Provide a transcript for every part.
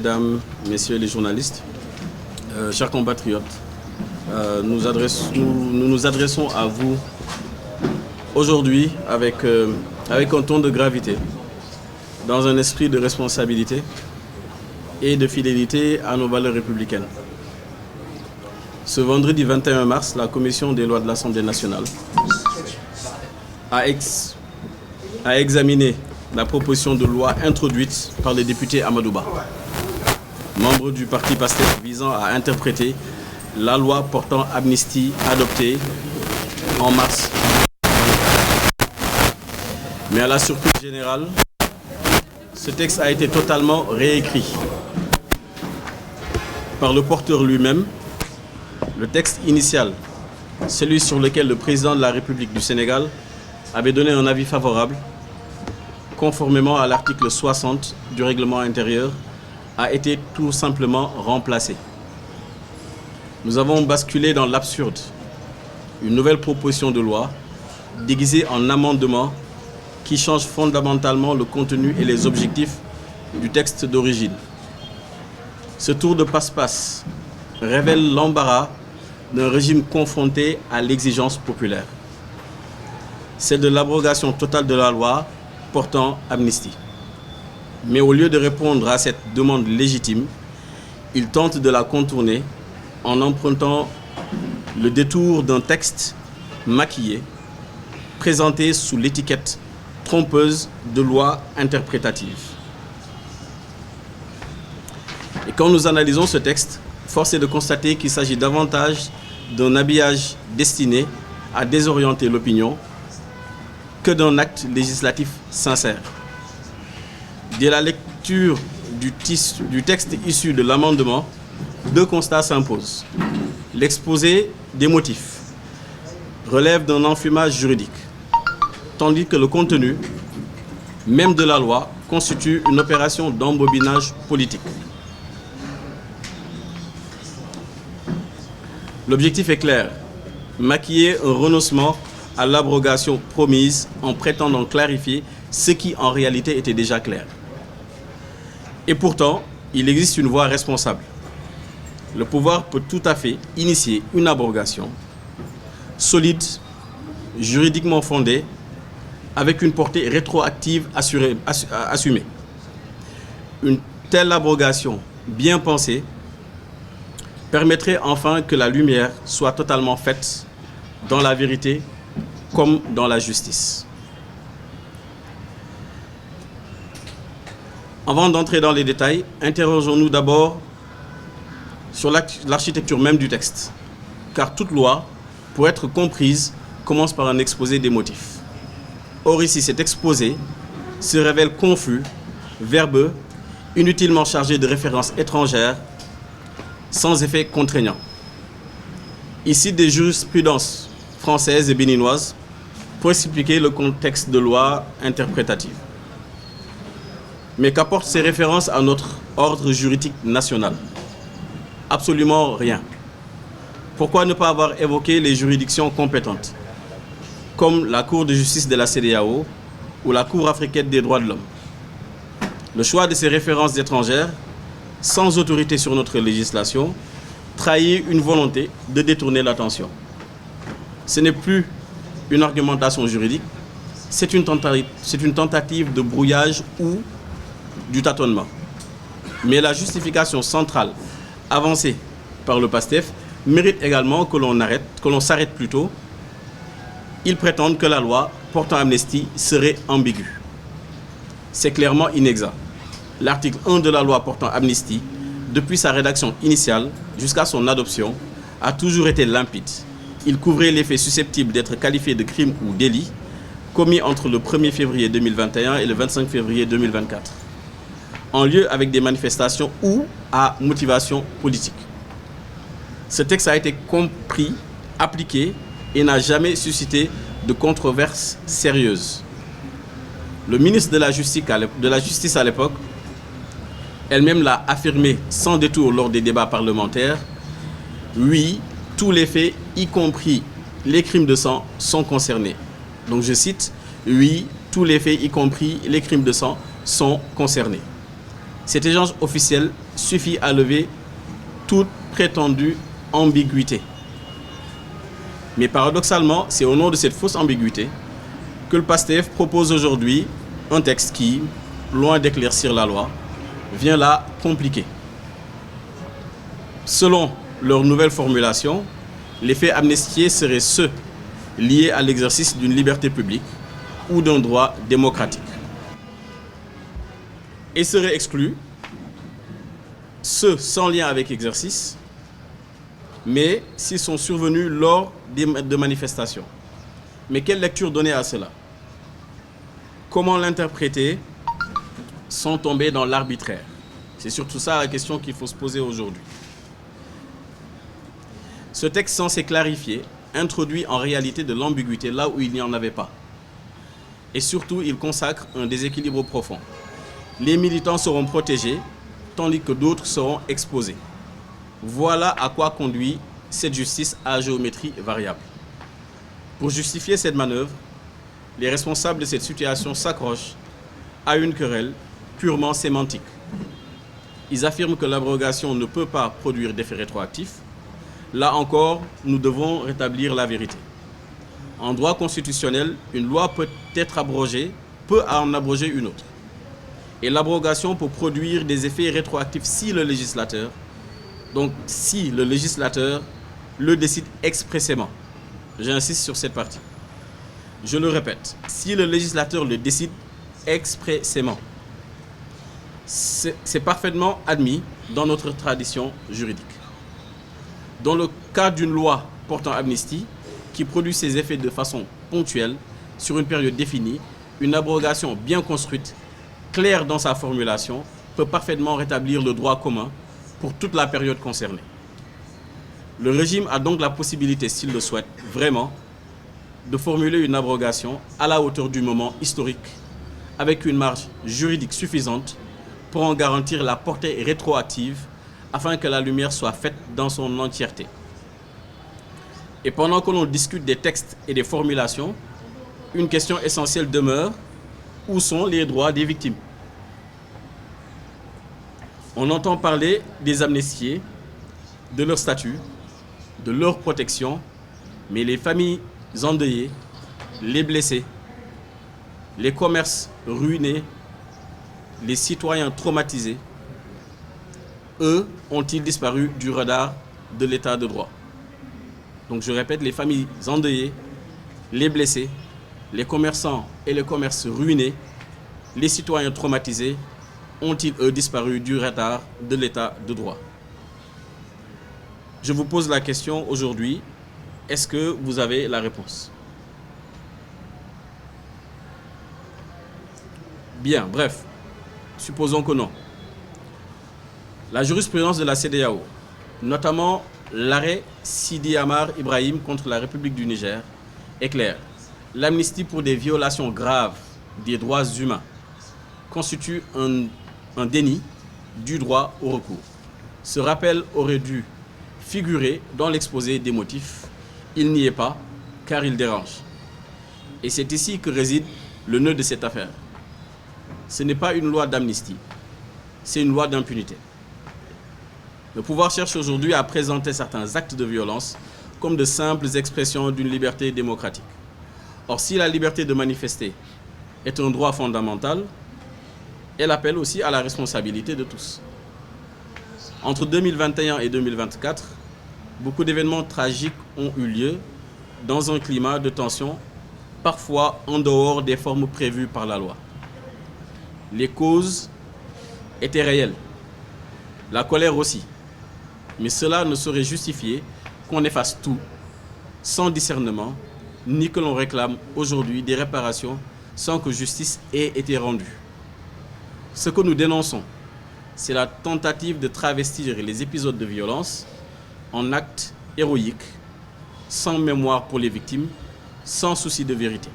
mesdames, messieurs les journalistes, chers compatriotes, nous nous adressons à vous aujourd'hui avec un ton de gravité, dans un esprit de responsabilité et de fidélité à nos valeurs républicaines. Ce vendredi 21 mars, la Commission des lois de l'Assemblée nationale a examiné la proposition de loi introduite par le député Amadou Ba, membre du parti PASTEF, visant à interpréter la loi portant amnistie adoptée en mars. Mais à la surprise générale, ce texte a été totalement réécrit par le porteur lui-même. Le texte initial, celui sur lequel le président de la République du Sénégal avait donné un avis favorable, conformément à l'article 60 du règlement intérieur, a été tout simplement remplacé. Nous avons basculé dans l'absurde. Une nouvelle proposition de loi, déguisée en amendement, qui change fondamentalement le contenu et les objectifs du texte d'origine. Ce tour de passe-passe révèle l'embarras d'un régime confronté à l'exigence populaire. C'est de l'abrogation totale de la loi portant amnistie. Mais au lieu de répondre à cette demande légitime, il tente de la contourner en empruntant le détour d'un texte maquillé, présenté sous l'étiquette trompeuse de loi interprétative. Et quand nous analysons ce texte, force est de constater qu'il s'agit davantage d'un habillage destiné à désorienter l'opinion que d'un acte législatif sincère. Dès la lecture du texte issu de l'amendement, deux constats s'imposent. L'exposé des motifs relève d'un enfumage juridique, tandis que le contenu même de la loi constitue une opération d'embobinage politique. L'objectif est clair, maquiller un renoncement à l'abrogation promise en prétendant clarifier ce qui en réalité était déjà clair. Et pourtant, il existe une voie responsable. Le pouvoir peut tout à fait initier une abrogation solide, juridiquement fondée, avec une portée rétroactive assumée. Une telle abrogation bien pensée permettrait enfin que la lumière soit totalement faite dans la vérité comme dans la justice. Avant d'entrer dans les détails, interrogeons-nous d'abord sur l'architecture même du texte, car toute loi, pour être comprise, commence par un exposé des motifs. Or ici, cet exposé se révèle confus, verbeux, inutilement chargé de références étrangères, sans effet contraignant. Ici, des jurisprudences françaises et béninoises pour expliquer le contexte de loi interprétative. Mais qu'apportent ces références à notre ordre juridique national? Absolument rien. Pourquoi ne pas avoir évoqué les juridictions compétentes, comme la Cour de justice de la CEDEAO ou la Cour africaine des droits de l'homme? Le choix de ces références étrangères, sans autorité sur notre législation, trahit une volonté de détourner l'attention. Ce n'est plus une argumentation juridique, c'est une tentative de brouillage ou du tâtonnement. Mais la justification centrale avancée par le PASTEF mérite également que l'on s'arrête plus tôt. Ils prétendent que la loi portant amnistie serait ambiguë. C'est clairement inexact. L'article 1 de la loi portant amnistie, depuis sa rédaction initiale jusqu'à son adoption, a toujours été limpide. Il couvrait les faits susceptibles d'être qualifiés de crimes ou délits commis entre le 1er février 2021 et le 25 février 2024, en lieu avec des manifestations ou à motivation politique. Ce texte a été compris, appliqué et n'a jamais suscité de controverses sérieuses. Le ministre de la Justice à l'époque, elle-même l'a affirmé sans détour lors des débats parlementaires. Oui, tous les faits, y compris les crimes de sang, sont concernés. Donc je cite, oui, tous les faits, y compris les crimes de sang, sont concernés. Cet échange officiel suffit à lever toute prétendue ambiguïté. Mais paradoxalement, c'est au nom de cette fausse ambiguïté que le PASTEF propose aujourd'hui un texte qui, loin d'éclaircir la loi, vient la compliquer. Selon leur nouvelle formulation, les faits amnistiés seraient ceux liés à l'exercice d'une liberté publique ou d'un droit démocratique. Et seraient exclus ceux sans lien avec exercice, mais s'ils sont survenus lors de manifestations. Mais quelle lecture donner à cela? Comment l'interpréter sans tomber dans l'arbitraire? C'est surtout ça la question qu'il faut se poser aujourd'hui. Ce texte censé clarifier introduit en réalité de l'ambiguïté là où il n'y en avait pas. Et surtout, il consacre un déséquilibre profond. Les militants seront protégés, tandis que d'autres seront exposés. Voilà à quoi conduit cette justice à géométrie variable. Pour justifier cette manœuvre, les responsables de cette situation s'accrochent à une querelle purement sémantique. Ils affirment que l'abrogation ne peut pas produire d'effet rétroactif. Là encore, nous devons rétablir la vérité. En droit constitutionnel, une loi peut être abrogée, peut en abroger une autre. Et l'abrogation peut produire des effets rétroactifs si le législateur le décide expressément. J'insiste sur cette partie. Je le répète, si le législateur le décide expressément, c'est parfaitement admis dans notre tradition juridique. Dans le cas d'une loi portant amnistie, qui produit ses effets de façon ponctuelle, sur une période définie, une abrogation bien construite, claire dans sa formulation, peut parfaitement rétablir le droit commun pour toute la période concernée. Le régime a donc la possibilité, s'il le souhaite vraiment, de formuler une abrogation à la hauteur du moment historique, avec une marge juridique suffisante pour en garantir la portée rétroactive, afin que la lumière soit faite dans son entièreté. Et pendant que l'on discute des textes et des formulations, une question essentielle demeure: où sont les droits des victimes? On entend parler des amnistiés, de leur statut, de leur protection, mais les familles endeuillées, les blessés, les commerces ruinés, les citoyens traumatisés, eux, ont-ils disparu du radar de l'état de droit? Donc je répète, les familles endeuillées, les blessés, les commerçants et les commerces ruinés, les citoyens traumatisés, ont-ils, eux, disparu du radar de l'état de droit? Je vous pose la question aujourd'hui, est-ce que vous avez la réponse? Bien, bref, supposons que non. La jurisprudence de la CEDEAO, notamment l'arrêt Sidi Amar Ibrahim contre la République du Niger, est claire. L'amnistie pour des violations graves des droits humains constitue un déni du droit au recours. Ce rappel aurait dû figurer dans l'exposé des motifs. Il n'y est pas, car il dérange. Et c'est ici que réside le nœud de cette affaire. Ce n'est pas une loi d'amnistie, c'est une loi d'impunité. Le pouvoir cherche aujourd'hui à présenter certains actes de violence comme de simples expressions d'une liberté démocratique. Or, si la liberté de manifester est un droit fondamental, elle appelle aussi à la responsabilité de tous. Entre 2021 et 2024, beaucoup d'événements tragiques ont eu lieu dans un climat de tension, parfois en dehors des formes prévues par la loi. Les causes étaient réelles, la colère aussi. Mais cela ne saurait justifier qu'on efface tout, sans discernement, ni que l'on réclame aujourd'hui des réparations sans que justice ait été rendue. Ce que nous dénonçons, c'est la tentative de travestir les épisodes de violence en actes héroïques, sans mémoire pour les victimes, sans souci de vérité.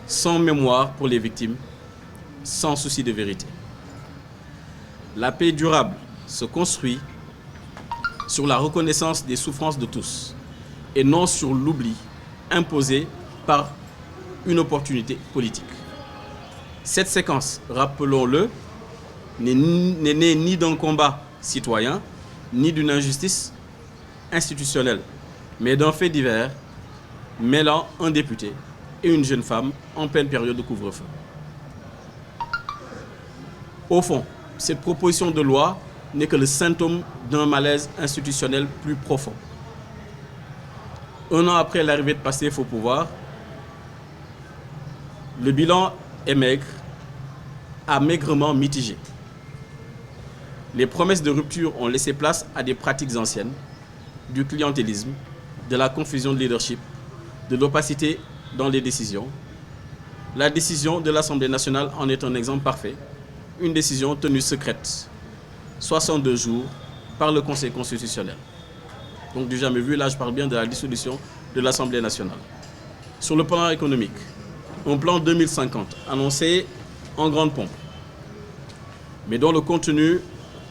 Sans mémoire pour les victimes, sans souci de vérité. La paix durable se construit sur la reconnaissance des souffrances de tous et non sur l'oubli imposé par une opportunité politique. Cette séquence, rappelons-le, n'est né ni d'un combat citoyen, ni d'une injustice institutionnelle, mais d'un fait divers mêlant un député et une jeune femme en pleine période de couvre-feu. Au fond, cette proposition de loi n'est que le symptôme d'un malaise institutionnel plus profond. Un an après l'arrivée de Pastef au pouvoir, le bilan est maigre, maigrement mitigé. Les promesses de rupture ont laissé place à des pratiques anciennes, du clientélisme, de la confusion de leadership, de l'opacité dans les décisions. La décision de l'Assemblée nationale en est un exemple parfait. Une décision tenue secrète, 62 jours, par le Conseil constitutionnel. Donc du jamais vu, là je parle bien de la dissolution de l'Assemblée nationale. Sur le plan économique, un plan 2050 annoncé en grande pompe, mais dont le contenu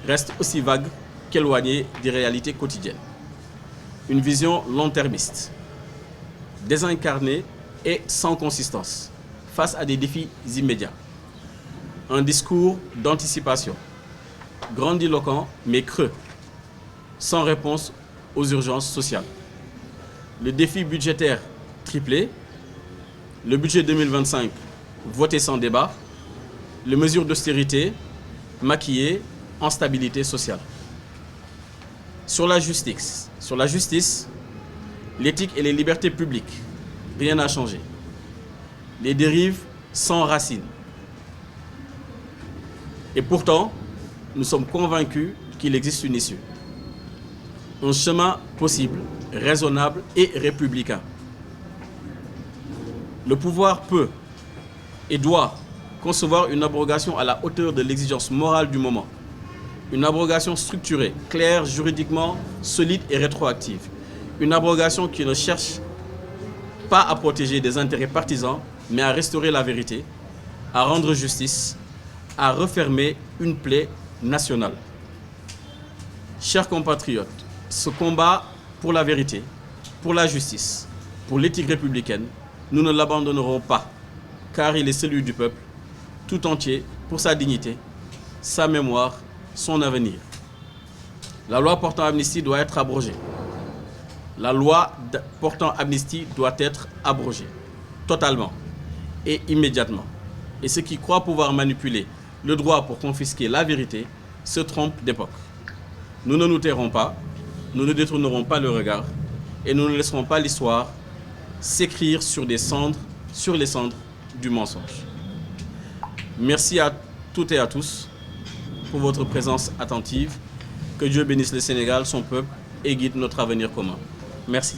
reste aussi vague qu'éloigné des réalités quotidiennes. Une vision long-termiste, désincarnée et sans consistance, face à des défis immédiats. Un discours d'anticipation, grandiloquent mais creux, sans réponse aux urgences sociales. Le défi budgétaire triplé, le budget 2025 voté sans débat, les mesures d'austérité maquillées en stabilité sociale. Sur la justice, l'éthique et les libertés publiques, rien n'a changé. Les dérives sans racines. Et pourtant, nous sommes convaincus qu'il existe une issue. Un chemin possible, raisonnable et républicain. Le pouvoir peut et doit concevoir une abrogation à la hauteur de l'exigence morale du moment. Une abrogation structurée, claire, juridiquement solide et rétroactive. Une abrogation qui ne cherche pas à protéger des intérêts partisans, mais à restaurer la vérité, à rendre justice, à refermer une plaie nationale. Chers compatriotes, ce combat pour la vérité, pour la justice, pour l'éthique républicaine, nous ne l'abandonnerons pas, car il est celui du peuple, tout entier, pour sa dignité, sa mémoire, son avenir. La loi portant amnistie doit être abrogée. La loi portant amnistie doit être abrogée, totalement et immédiatement. Et ceux qui croient pouvoir manipuler le droit pour confisquer la vérité se trompent d'époque. Nous ne nous tairons pas, nous ne détournerons pas le regard et nous ne laisserons pas l'histoire s'écrire sur les cendres du mensonge. Merci à toutes et à tous pour votre présence attentive. Que Dieu bénisse le Sénégal, son peuple et guide notre avenir commun. Merci.